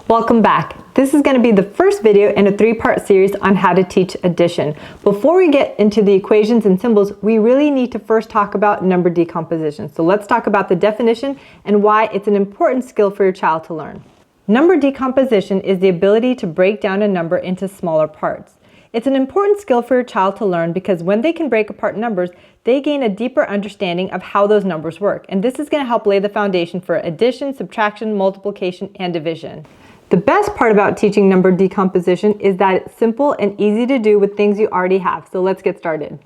Welcome back. This is going to be the first video in a three-part series on how to teach addition. Before we get into the equations and symbols, we really need to first talk about number decomposition. So let's talk about the definition and why it's an important skill for your child to learn. Number decomposition is the ability to break down a number into smaller parts. It's an important skill for your child to learn because when they can break apart numbers, they gain a deeper understanding of how those numbers work. And this is going to help lay the foundation for addition, subtraction, multiplication, and division. The best part about teaching number decomposition is that it's simple and easy to do with things you already have. So let's get started.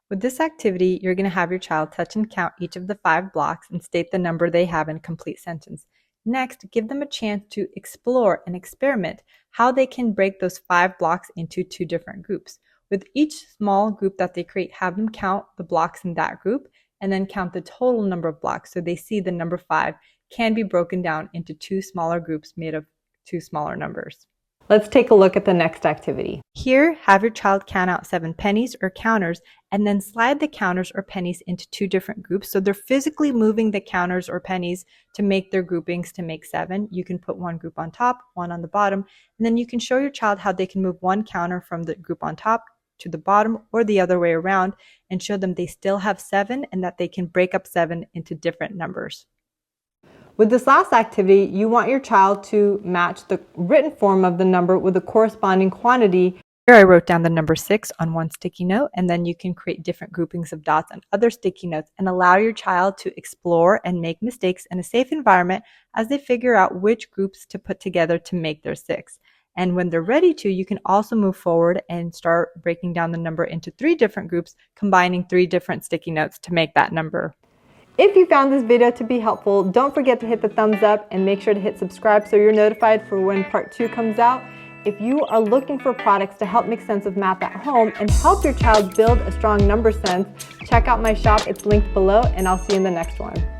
With this activity, you're going to have your child touch and count each of the 5 blocks and state the number they have in a complete sentence. Next, give them a chance to explore and experiment how they can break those 5 blocks into 2 different groups. With each small group that they create, have them count the blocks in that group and then count the total number of blocks so they see the number 5 can be broken down into 2 smaller groups made of 2 smaller numbers. Let's take a look at the next activity. Here, have your child count out 7 pennies or counters and then slide the counters or pennies into 2 different groups. So they're physically moving the counters or pennies to make their groupings to make 7. You can put one group on top, one on the bottom, and then you can show your child how they can move one counter from the group on top to the bottom or the other way around and show them they still have 7 and that they can break up 7 into different numbers. With this last activity, you want your child to match the written form of the number with a corresponding quantity. Here I wrote down the number 6 on one sticky note, and then you can create different groupings of dots on other sticky notes and allow your child to explore and make mistakes in a safe environment as they figure out which groups to put together to make their 6. And when they're ready to, you can also move forward and start breaking down the number into 3 different groups, combining 3 different sticky notes to make that number. If you found this video to be helpful, don't forget to hit the thumbs up and make sure to hit subscribe so you're notified for when part 2 comes out. If you are looking for products to help make sense of math at home and help your child build a strong number sense, check out my shop. It's linked below, and I'll see you in the next one.